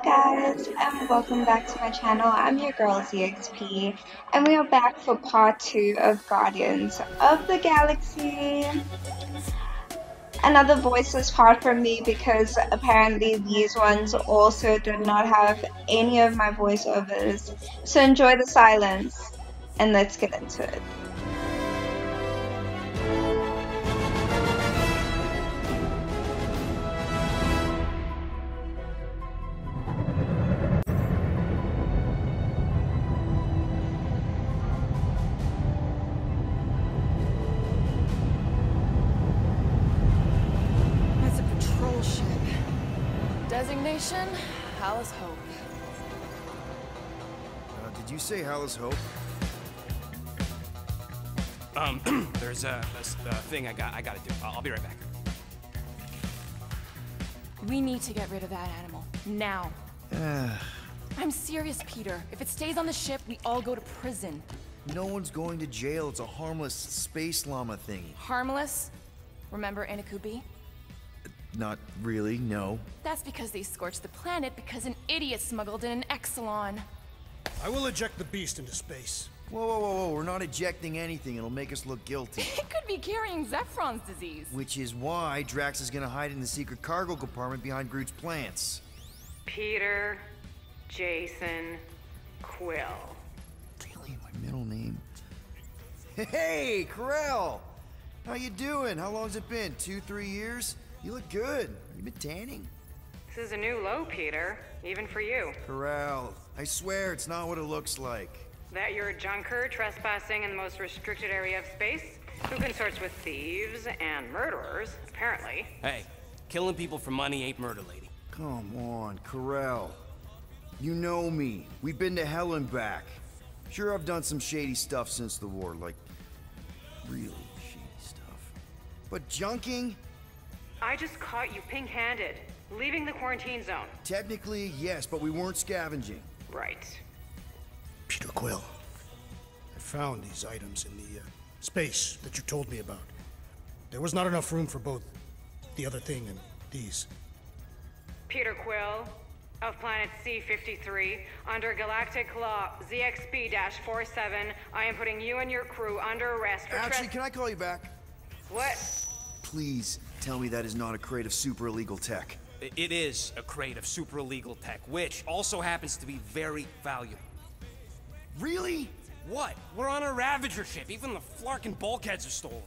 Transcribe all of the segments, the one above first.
Guys, and welcome back to my channel. I'm your girl ZeeXP, and we are back for part 2 of Guardians of the Galaxy. Another voiceless part from me because apparently these ones also did not have any of my voiceovers. So enjoy the silence, and let's get into it. Designation, Hal's Hope. Did you say Hal's Hope? There's a thing I gotta do. I'll be right back. We need to get rid of that animal, now. I'm serious, Peter. If it stays on the ship, we all go to prison. No one's going to jail. It's a harmless space llama thingy. Harmless? Remember Inakubi? Not really, no. That's because they scorched the planet because an idiot smuggled in an Exelon. I will eject the beast into space. Whoa. We're not ejecting anything. It'll make us look guilty. It could be carrying Zephron's disease. Which is why Drax is gonna hide in the secret cargo compartment behind Groot's plants. Peter, Jason, Quill. Really, my middle name? Hey, Corell! How you doing? How long's it been? 2-3 years? You look good. You been tanning? This is a new low, Peter. Even for you. Corral, I swear it's not what it looks like. That you're a junker trespassing in the most restricted area of space, who consorts with thieves and murderers, apparently. Hey, killing people for money ain't murder, lady. Come on, Corral. You know me. We've been to hell and back. Sure, I've done some shady stuff since the war, like really shady stuff. But junking? I just caught you pink-handed, leaving the quarantine zone. Technically, yes, but we weren't scavenging. Right. Peter Quill, I found these items in the space that you told me about. There was not enough room for both the other thing and these. Peter Quill, of planet C-53, under Galactic Law ZeeXP-47, I am putting you and your crew under arrest for Actually, can I call you back? What? Please tell me that is not a crate of super illegal tech. It is a crate of super illegal tech, which also happens to be very valuable. Really? What? We're on a Ravager ship. Even the flarkin' bulkheads are stolen.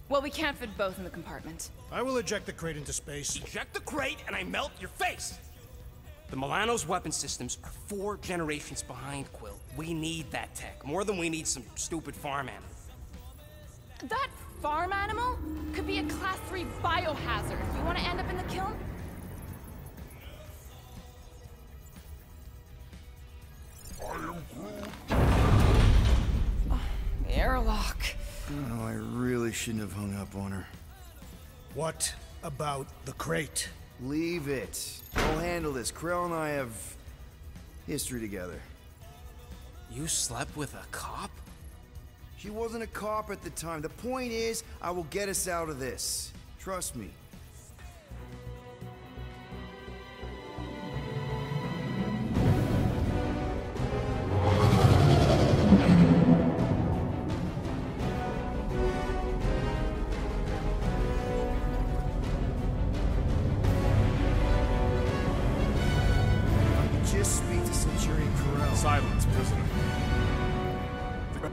Well, we can't fit both in the compartment. I will eject the crate into space. Eject the crate and I melt your face! The Milano's weapon systems are 4 generations behind, Quill. We need that tech, more than we need some stupid farm animal. That farm animal could be a Class 3 biohazard. You want to end up in the kiln? Airlock. Oh, I really shouldn't have hung up on her. What about the crate? Leave it. I'll handle this. Krell and I have history together. You slept with a cop? She wasn't a cop at the time. The point is, I will get us out of this. Trust me. Just speak to Centurion Corell. Silence, prisoner.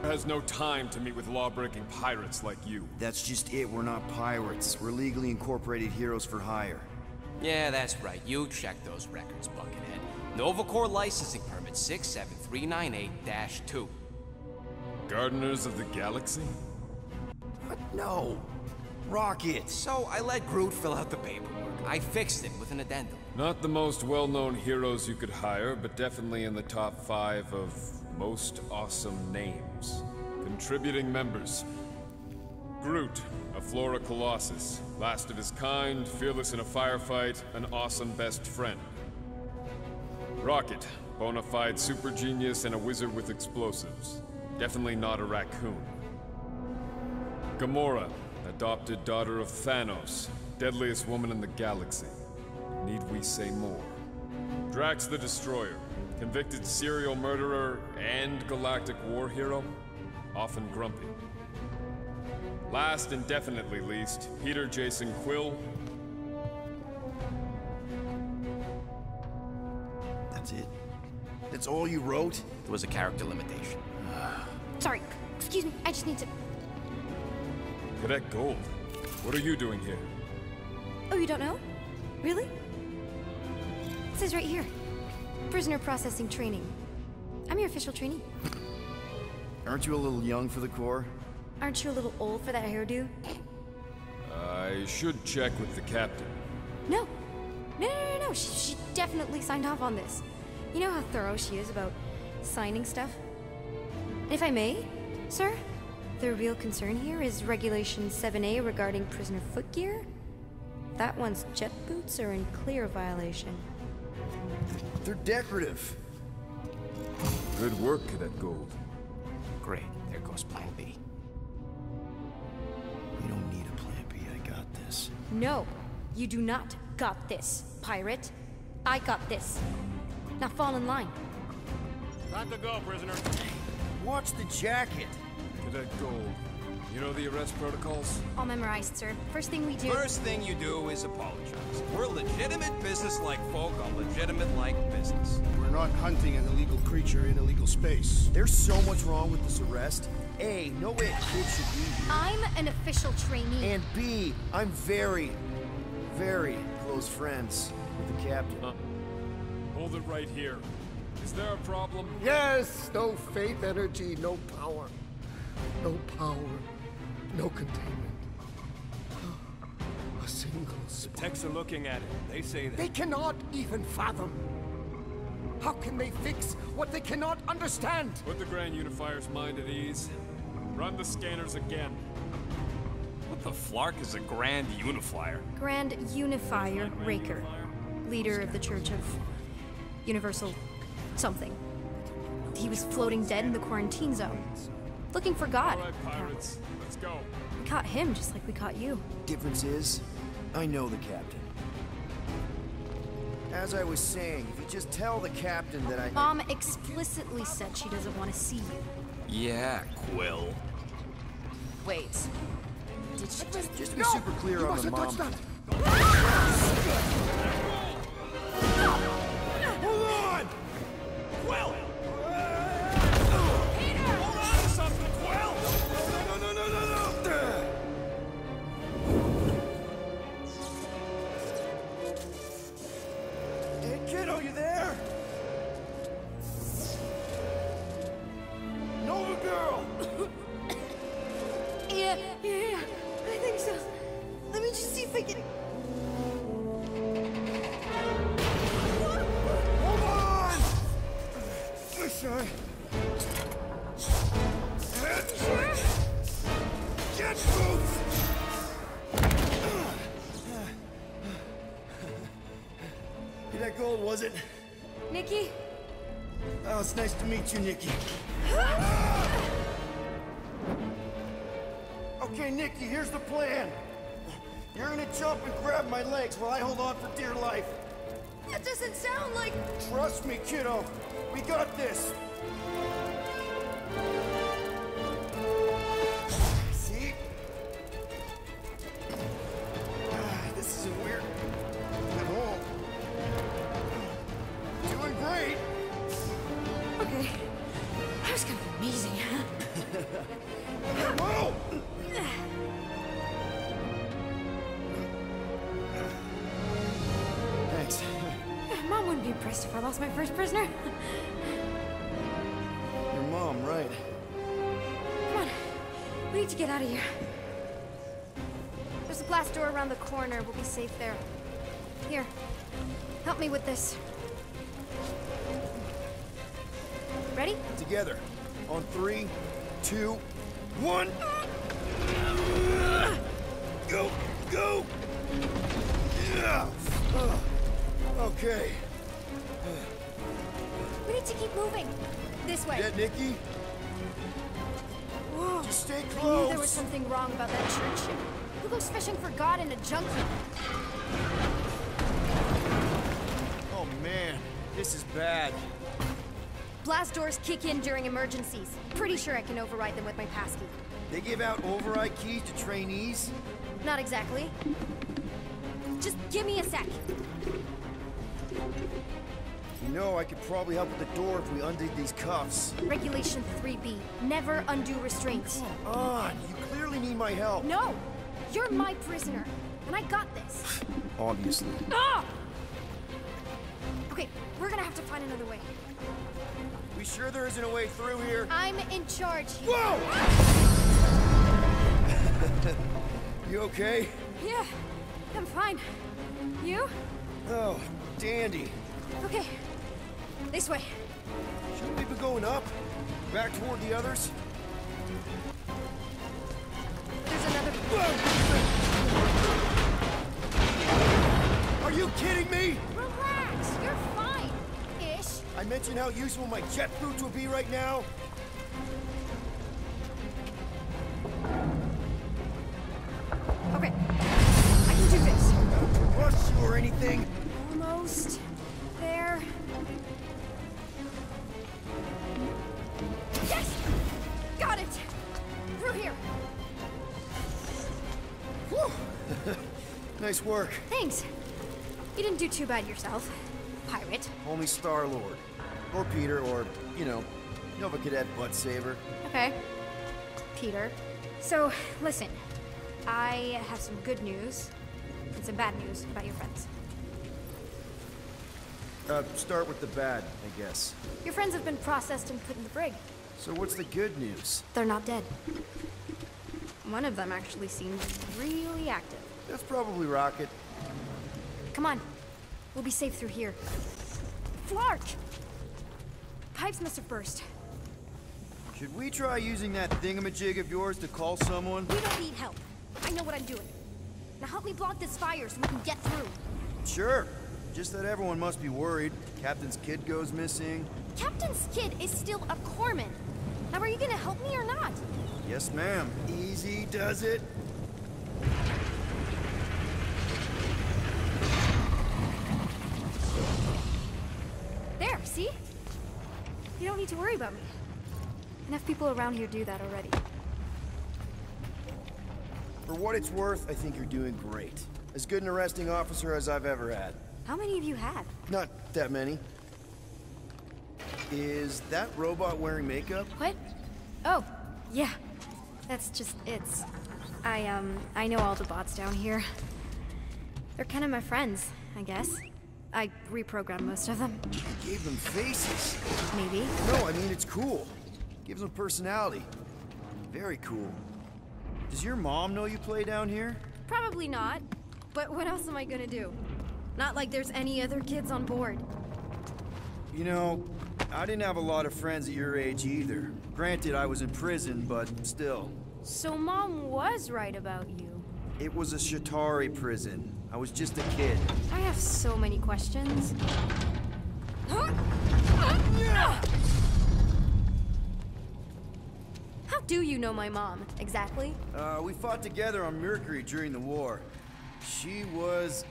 Has no time to meet with law-breaking pirates like you. That's just it. We're not pirates. We're legally incorporated heroes for hire. Yeah, that's right. You check those records, Buckethead. Novacore licensing permit 67398-2. Gardeners of the Galaxy? What? No. Rocket. So I let Groot fill out the paperwork. I fixed it with an addendum. Not the most well-known heroes you could hire, but definitely in the top 5 of most awesome names. Contributing members. Groot, a Flora Colossus. Last of his kind, fearless in a firefight, an awesome best friend. Rocket, bona fide super genius and a wizard with explosives. Definitely not a raccoon. Gamora, adopted daughter of Thanos, deadliest woman in the galaxy. Need we say more? Drax the Destroyer, convicted serial murderer and galactic war hero, often grumpy. Last and definitely least, Peter Jason Quill. That's it? That's all you wrote? It was a character limitation. Sorry, excuse me, I just need to... Cadet Gold, what are you doing here? Oh, you don't know? Really? It says right here. Prisoner processing training. I'm your official trainee. Aren't you a little young for the Corps? Aren't you a little old for that hairdo? I should check with the captain. No. No. She definitely signed off on this. You know how thorough she is about signing stuff? And if I may, sir, the real concern here is Regulation 7A regarding prisoner footgear. That one's jet boots are in clear violation. They're decorative. Good work, Cadet Gold. Great, there goes Plan B. We don't need a plan B, I got this. No, you do not got this, pirate. I got this. Now fall in line. Time to go, prisoner. Watch the jacket. Cadet Gold, you know the arrest protocols? All memorized, sir. First thing we do... First thing you do is apologize. We're legitimate business-like folk on legitimate-like business. We're not hunting an illegal creature in illegal space. There's so much wrong with this arrest. A, no way a kid should be here. I'm an official trainee. And B, I'm very, very close friends with the captain. Hold it right here. Is there a problem? Yes, no faith energy, no power. No power, no containment. A single spark. Techs are looking at it. They say that. They cannot even fathom. How can they fix what they cannot understand? Put the Grand Unifier's mind at ease. Run the scanners again. What the flark is a Grand Unifier? Grand Unifier Raker, leader of the Church of Universal something. He was floating dead in the quarantine zone, looking for God. All right, pirates, let's go. We caught him just like we caught you. Difference is, I know the captain. As I was saying, if you just tell the captain that I... Mom explicitly said she doesn't want to see you. Yeah, Quill. Wait. Did she just... Just to be super clear on the Mustn't touch mom... that. Hold on! Quill! Peter! Hold on to something, Quill! No. Hey, kiddo, you there? Nova girl! Yeah, I think so. Let me just see if I can... Hold on! Sorry. Sure? Get boots! That gold, was it? Nikki? Oh, it's nice to meet you, Nikki. Okay, Nikki, here's the plan. You're gonna jump and grab my legs while I hold on for dear life. That doesn't sound like... Trust me, kiddo. We got this. See? This isn't weird at all. Doing great. Okay. That was kind of amazing, huh? Whoa! Thanks. Mom wouldn't be impressed if I lost my first prisoner. Your mom, right? Come on. We need to get out of here. There's a glass door around the corner. We'll be safe there. Here. Help me with this. Ready? Together. On 3, 2, 1. Go! Go! Yeah. Okay. We need to keep moving. This way. Yeah, Nikki? Whoa. Just stay I knew close. there was something wrong about that church ship. Who goes fishing for God in a junkyard? Oh, man. This is bad. Blast doors kick in during emergencies. Pretty sure I can override them with my passkey. They give out override keys to trainees? Not exactly. Just give me a sec. You know, I could probably help with the door if we undid these cuffs. Regulation 3B. Never undo restraints. Come on, you clearly need my help. No! You're my prisoner, and I got this. Obviously. Ah! Okay, we're gonna have to find another way. We sure there isn't a way through here? I'm in charge here. Whoa! You okay? Yeah, I'm fine. You? Oh, dandy. Okay, this way. Shouldn't we be going up? Back toward the others? There's another... Are you kidding me? Relax, you're fine-ish. I mentioned how useful my jet boots would be right now. Okay, I can do this. Not to rush you or anything. Almost there. Yes! Got it! Through here. Whew. Nice work. Thanks. You didn't do too bad yourself, pirate. Only Star-Lord. Or Peter, or, you know, Nova Cadet Butt Saver. Okay. Peter. So, listen. I have some good news and some bad news about your friends. Start with the bad, I guess. Your friends have been processed and put in the brig. So what's the good news? They're not dead. One of them actually seems really active. That's probably Rocket. Come on. We'll be safe through here. Flark! Pipes must have burst. Should we try using that thingamajig of yours to call someone? We don't need help. I know what I'm doing. Now help me block this fire so we can get through. Sure. Just that everyone must be worried. Captain's kid goes missing. Captain's kid is still a corpsman. Now are you gonna help me or not? Yes, ma'am. Easy does it. There, see? You don't need to worry about me. Enough people around here do that already. For what it's worth, I think you're doing great. As good an arresting officer as I've ever had. How many have you had? Not that many. Is that robot wearing makeup? What? Oh, yeah. That's just it's. I know all the bots down here. They're kind of my friends, I guess. I reprogrammed most of them. You gave them faces. Maybe. No, I mean, it's cool. Gives them personality. Very cool. Does your mom know you play down here? Probably not. But what else am I gonna do? Not like there's any other kids on board. You know, I didn't have a lot of friends at your age either. Granted, I was in prison, but still. So Mom was right about you. It was a Shatari prison. I was just a kid. I have so many questions. How do you know my mom, exactly? We fought together on Mercury during the war. She was,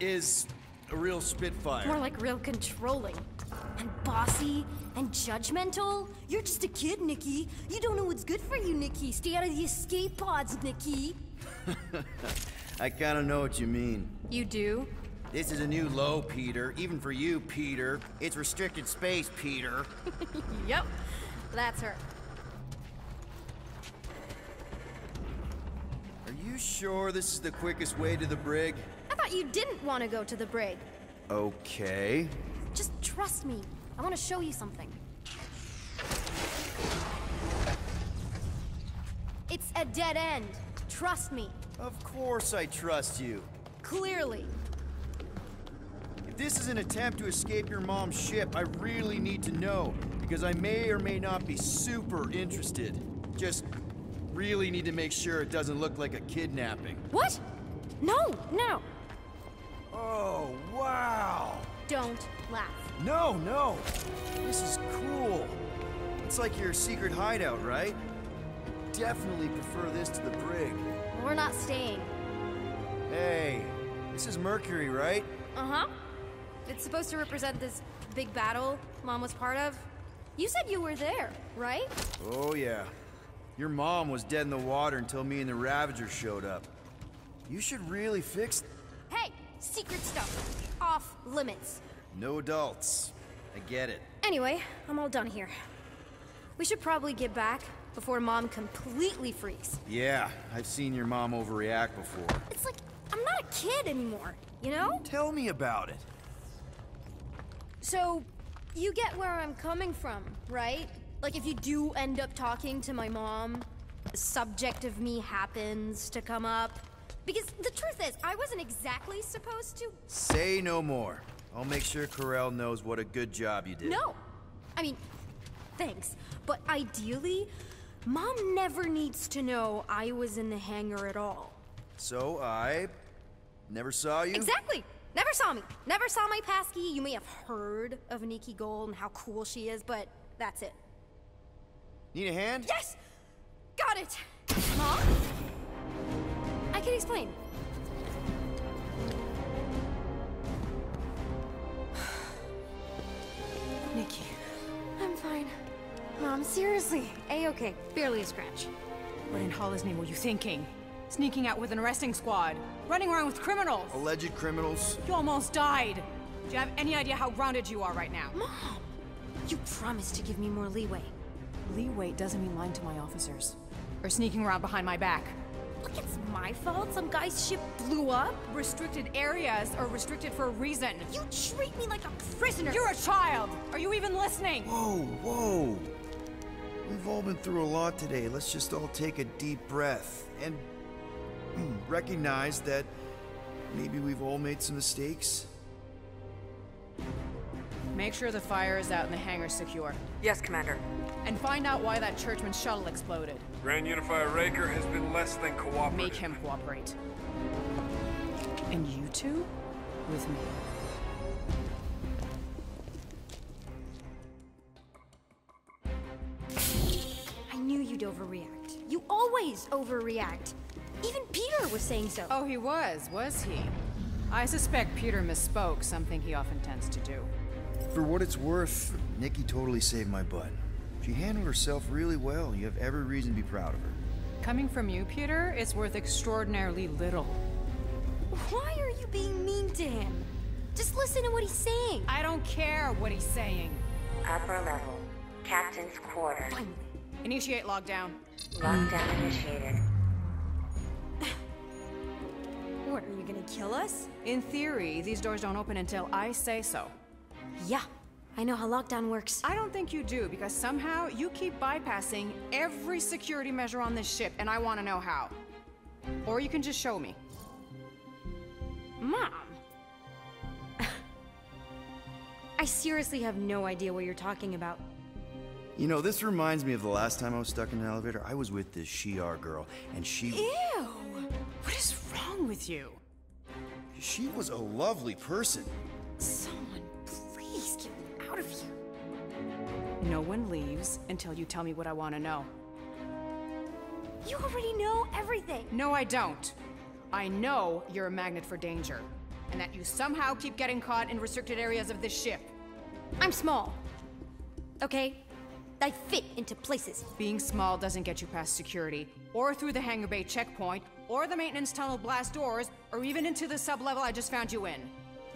is a real spitfire. More like real controlling. And bossy and judgmental. You're just a kid, Nikki. You don't know what's good for you, Nikki. Stay out of the escape pods, Nikki. I kinda know what you mean. You do? This is a new low, Peter. Even for you, Peter. It's restricted space, Peter. Yep. That's her. Are you sure this is the quickest way to the brig? I thought you didn't want to go to the brig. Okay. Just trust me. I want to show you something. It's a dead end. Trust me. Of course I trust you. Clearly. If this is an attempt to escape your mom's ship, I really need to know, because I may or may not be super interested. Just really need to make sure it doesn't look like a kidnapping. What? No, no. Oh, wow. Don't laugh. No, no. This is cool. It's like your secret hideout, right? I definitely prefer this to the brig. We're not staying. Hey, this is Mercury, right? Uh-huh. It's supposed to represent this big battle Mom was part of? You said you were there, right? Oh yeah. Your mom was dead in the water until me and the Ravagers showed up. You should really fix... Hey! Secret stuff. Off limits. No adults. I get it. Anyway, I'm all done here. We should probably get back before Mom completely freaks. Yeah, I've seen your mom overreact before. It's like, I'm not a kid anymore, you know? Tell me about it. So, you get where I'm coming from, right? Like if you do end up talking to my mom, the subject of me happens to come up. Because the truth is, I wasn't exactly supposed to... Say no more. I'll make sure Corell knows what a good job you did. No! I mean, thanks. But ideally, Mom never needs to know I was in the hangar at all. So I... never saw you? Exactly! Never saw me. Never saw my passkey. You may have heard of Nikki Gold and how cool she is, but that's it. Need a hand? Yes! Got it! Mom? I can explain. Nikki. I'm fine. Mom, seriously. A-okay. Barely a scratch. What in Hollis' name were you thinking? Sneaking out with an arresting squad? Running around with criminals? Alleged criminals? You almost died! Do you have any idea how grounded you are right now? Mom! You promised to give me more leeway. Leeway doesn't mean lying to my officers. Or sneaking around behind my back. Look, it's my fault some guy's ship blew up. Restricted areas are restricted for a reason. You treat me like a prisoner! You're a child! Are you even listening? Whoa, whoa. We've all been through a lot today. Let's just all take a deep breath and recognize that maybe we've all made some mistakes. Make sure the fire is out and the hangar's secure. Yes, Commander. And find out why that churchman's shuttle exploded. Grand Unifier Raker has been less than cooperative. Make him cooperate. And you two? With me. I knew you'd overreact. You always overreact. Even Peter was saying so. Oh, he was he? I suspect Peter misspoke, something he often tends to do. For what it's worth, Nikki totally saved my butt. She handled herself really well. You have every reason to be proud of her. Coming from you, Peter, it's worth extraordinarily little. Why are you being mean to him? Just listen to what he's saying. I don't care what he's saying. Upper level. Captain's quarters. Finally. Initiate lockdown. Lockdown initiated. What, are you gonna kill us? In theory, these doors don't open until I say so. Yeah, I know how lockdown works. I don't think you do, because somehow you keep bypassing every security measure on this ship, and I want to know how. Or you can just show me. Mom! I seriously have no idea what you're talking about. You know, this reminds me of the last time I was stuck in an elevator. I was with this Shi'ar girl, and she... Ew! What is wrong with you? She was a lovely person. Someone, please get me out of here. No one leaves until you tell me what I want to know. You already know everything. No, I don't. I know you're a magnet for danger, and that you somehow keep getting caught in restricted areas of this ship. I'm small. Okay? I fit into places. Being small doesn't get you past security, or through the hangar bay checkpoint, or the maintenance tunnel blast doors, or even into the sub-level I just found you in.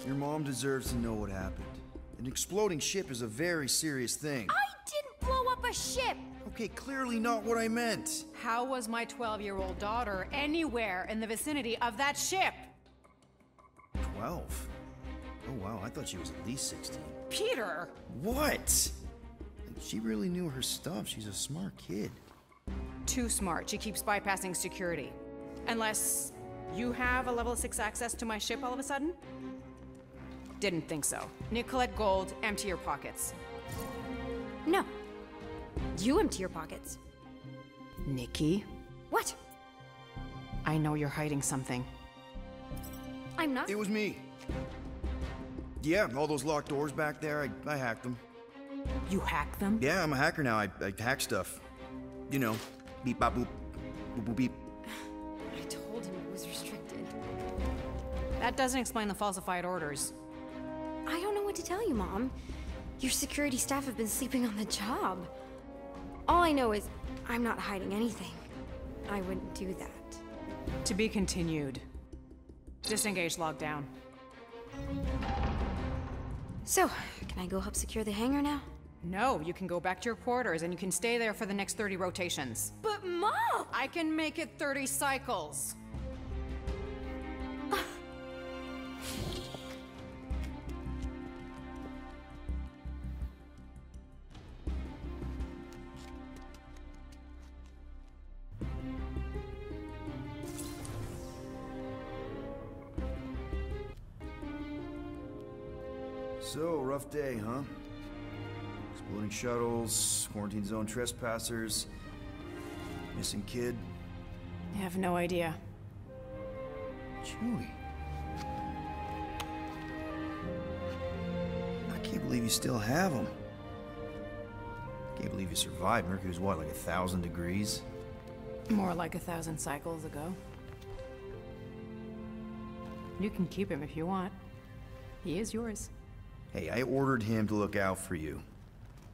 Your mom deserves to know what happened. An exploding ship is a very serious thing. I didn't blow up a ship! Okay, clearly not what I meant. How was my 12-year-old daughter anywhere in the vicinity of that ship? 12? Oh wow, I thought she was at least 16. Peter! What? She really knew her stuff. She's a smart kid. Too smart. She keeps bypassing security. Unless you have a level 6 access to my ship all of a sudden? Didn't think so. Nicolette Gold, empty your pockets. No. You empty your pockets. Nikki? What? I know you're hiding something. I'm not. It was me. Yeah, all those locked doors back there, I hacked them. You hacked them? Yeah, I'm a hacker now. I hack stuff. You know, beep, bop, boop, boop, boop, beep. I told him it was restricted. That doesn't explain the falsified orders. I don't know what to tell you, Mom. Your security staff have been sleeping on the job. All I know is I'm not hiding anything. I wouldn't do that. To be continued. Disengage lockdown. So, can I go help secure the hangar now? No, you can go back to your quarters and you can stay there for the next 30 rotations. But Mom! I can make it 30 cycles. So, rough day, huh? Exploding shuttles, quarantine zone trespassers, missing kid. I have no idea. Chewie. I can't believe you still have him. Can't believe you survived. Mercury's what, like 1,000 degrees? More like 1,000 cycles ago. You can keep him if you want. He is yours. Hey, I ordered him to look out for you.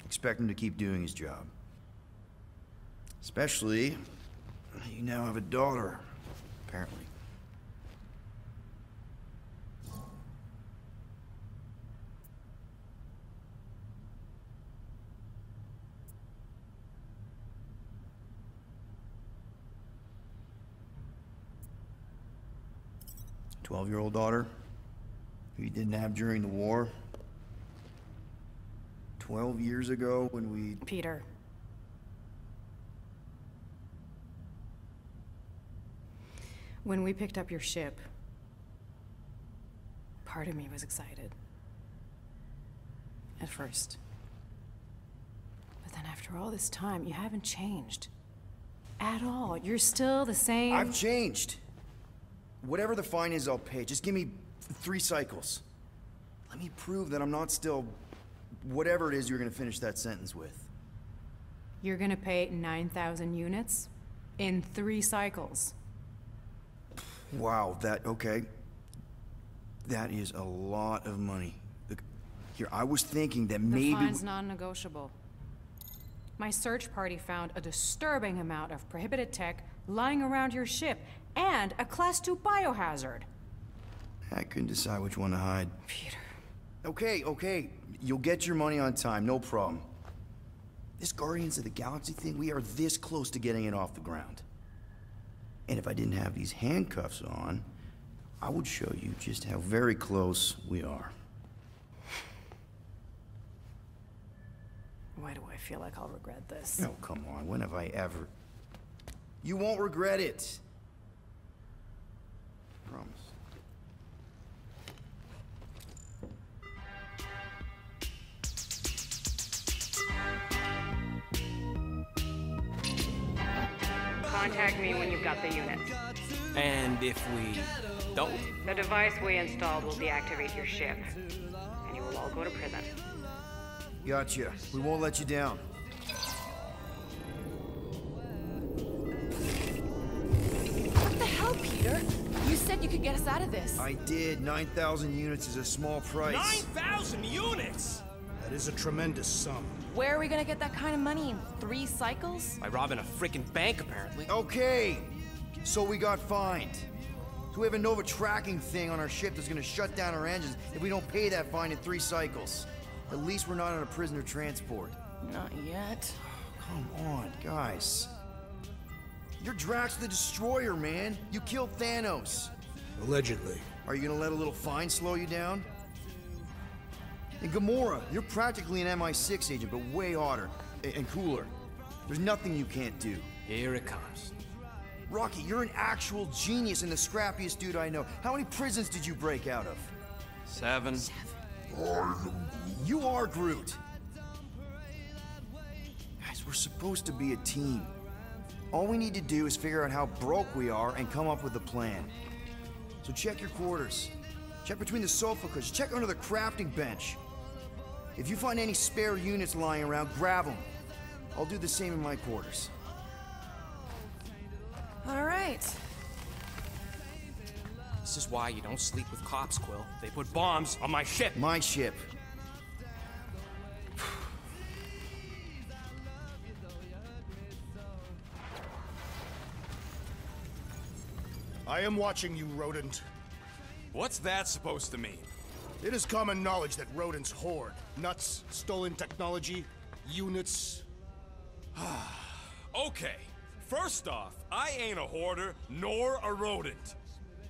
Expect him to keep doing his job. Especially, you now have a daughter, apparently. A 12-year-old daughter who you didn't have during the war. 12 years ago when we... Peter. When we picked up your ship, part of me was excited. At first. But then after all this time, you haven't changed. At all. You're still the same... I've changed. Whatever the fine is, I'll pay. Just give me 3 cycles. Let me prove that I'm not still... whatever it is you're gonna finish that sentence with. You're gonna pay 9,000 units in 3 cycles. Wow, okay. That is a lot of money. Look, here, I was thinking that maybe... The fine's non-negotiable. My search party found a disturbing amount of prohibited tech lying around your ship, and a Class 2 biohazard. I couldn't decide which one to hide. Peter. Okay. You'll get your money on time, no problem. This Guardians of the Galaxy thing, we are this close to getting it off the ground. And if I didn't have these handcuffs on, I would show you just how very close we are. Why do I feel like I'll regret this? Oh, come on, when have I ever... You won't regret it. I promise. Contact me when you've got the units. And if we don't? The device we installed will deactivate your ship, and you will all go to prison. Gotcha. We won't let you down. What the hell, Peter? You said you could get us out of this. I did. 9,000 units is a small price. 9,000 units?! That is a tremendous sum. Where are we gonna get that kind of money in 3 cycles? By robbing a freaking bank, apparently. Okay, so we got fined. So we have a Nova tracking thing on our ship that's gonna shut down our engines if we don't pay that fine in 3 cycles. At least we're not on a prisoner transport. Not yet. Come on, guys. You're Drax the Destroyer, man. You killed Thanos. Allegedly. Are you gonna let a little fine slow you down? And Gamora, you're practically an MI6 agent, but way hotter and cooler. There's nothing you can't do. Here it comes. Rocky, you're an actual genius and the scrappiest dude I know. How many prisons did you break out of? 7. You are Groot. Guys, we're supposed to be a team. All we need to do is figure out how broke we are and come up with a plan. So check your quarters. Check between the sofa cushions. Check under the crafting bench. If you find any spare units lying around, grab them. I'll do the same in my quarters. All right. This is why you don't sleep with cops, Quill. They put bombs on my ship. My ship. I am watching you, rodent. What's that supposed to mean? It is common knowledge that rodents hoard nuts, stolen technology, units. Okay, first off, I ain't a hoarder nor a rodent.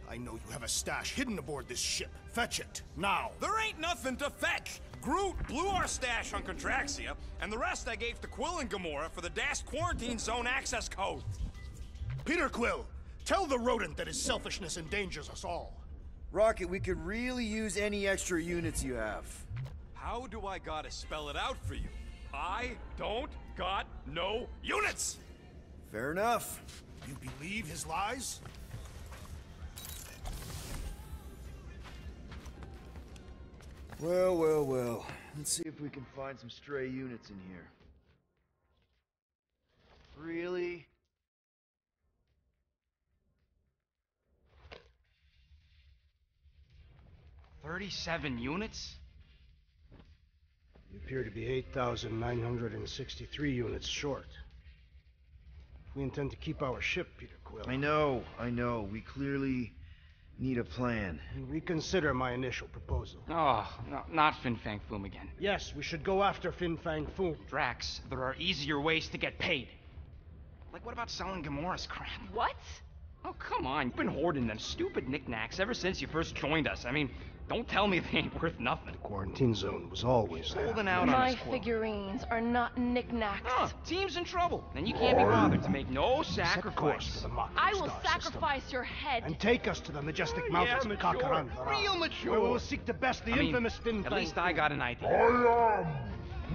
I know you have a stash hidden aboard this ship. Fetch it, now. There ain't nothing to fetch. Groot blew our stash on Contraxia, and the rest I gave to Quill and Gamora for the DAS quarantine zone access code. Peter Quill, tell the rodent that his selfishness endangers us all. Rocket, we could really use any extra units you have. How do I gotta spell it out for you? I don't got no units! Fair enough. You believe his lies? Well, well, well. Let's see if we can find some stray units in here. Really? $37 units? You appear to be 8,963 units short. If we intend to keep our ship, Peter Quill... I know. We clearly need a plan. Reconsider my initial proposal. Oh, no, not Fin Fang Foom again. Yes, we should go after Fin Fang Foom. Drax, there are easier ways to get paid. Like, what about selling Gamora's crap? What? Oh, come on. You've been hoarding them stupid knickknacks ever since you first joined us. I mean, don't tell me they ain't worth nothing. The quarantine zone was always there. Holding out on My us, Quill. figurines are not knickknacks. Team's in trouble. Then you can't be bothered to make no sacrifice. I will sacrifice your head. And take us to the majestic mountains of Kakaran. Real mature. Where we will seek to best the infamous Fin Fang. At least I got an idea. I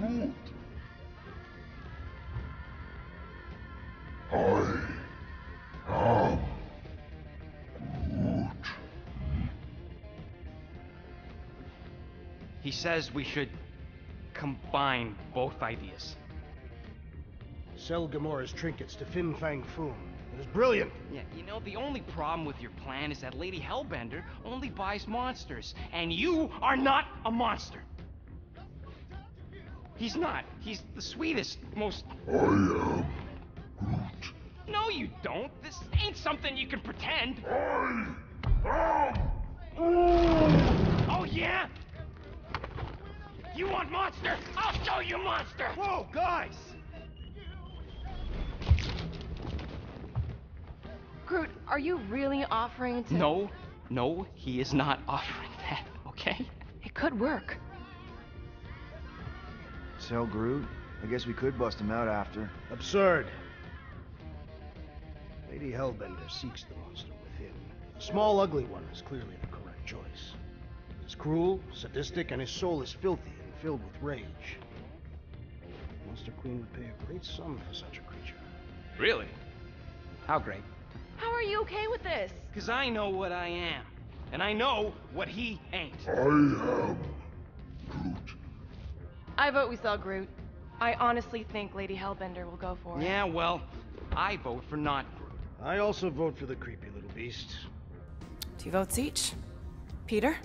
am Groot. I am Groot. He says we should combine both ideas. Sell Gamora's trinkets to Fin Fang Foom. It is brilliant. Yeah, you know, the only problem with your plan is that Lady Hellbender only buys monsters, and you are not a monster. He's not. He's the sweetest, most... I am Groot. No, you don't. This ain't something you can pretend. I am Groot. Oh, yeah? You want monster? I'll show you monster! Whoa, guys! Groot, are you really offering to... No, he is not offering that, okay? It could work. Sell Groot? I guess we could bust him out after. Absurd. Lady Hellbender seeks the monster within. The small, ugly one is clearly the correct choice. It's cruel, sadistic, and his soul is filthy and filled with rage. Monster Queen would pay a great sum for such a creature. Really? How great? How are you okay with this? Because I know what I am. And I know what he ain't. I am Groot. I vote we sell Groot. I honestly think Lady Hellbender will go for it. Yeah, well, I vote for not Groot. I also vote for the creepy little beast. 2 votes each. Peter?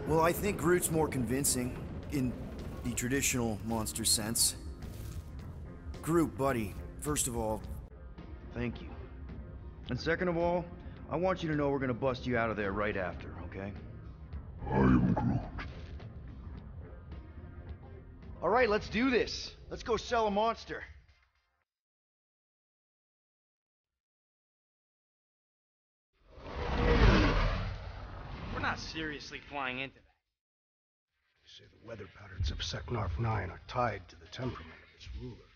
Well, I think Groot's more convincing, in the traditional monster sense. Groot, buddy, first of all, thank you. And second of all, I want you to know we're gonna bust you out of there right after, okay? I am Groot. Alright, let's do this. Let's go sell a monster. We're not seriously flying into that. You say the weather patterns of Seknarf 9 are tied to the temperament of its ruler.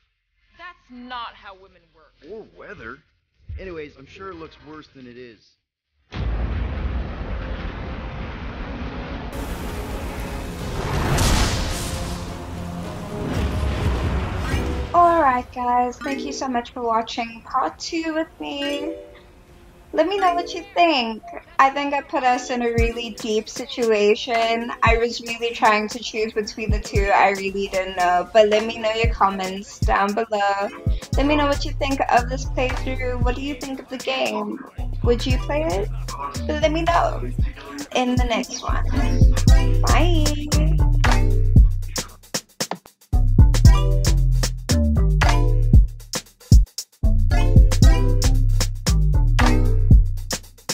That's not how women work. Or weather. Anyways, I'm sure it looks worse than it is. Alright guys, thank you so much for watching part 2 with me. Let me know what you think. I think I put us in a really deep situation. I was really trying to choose between the two. I really didn't know. But let me know your comments down below. Let me know what you think of this playthrough. What do you think of the game? Would you play it? Let me know in the next one. Bye!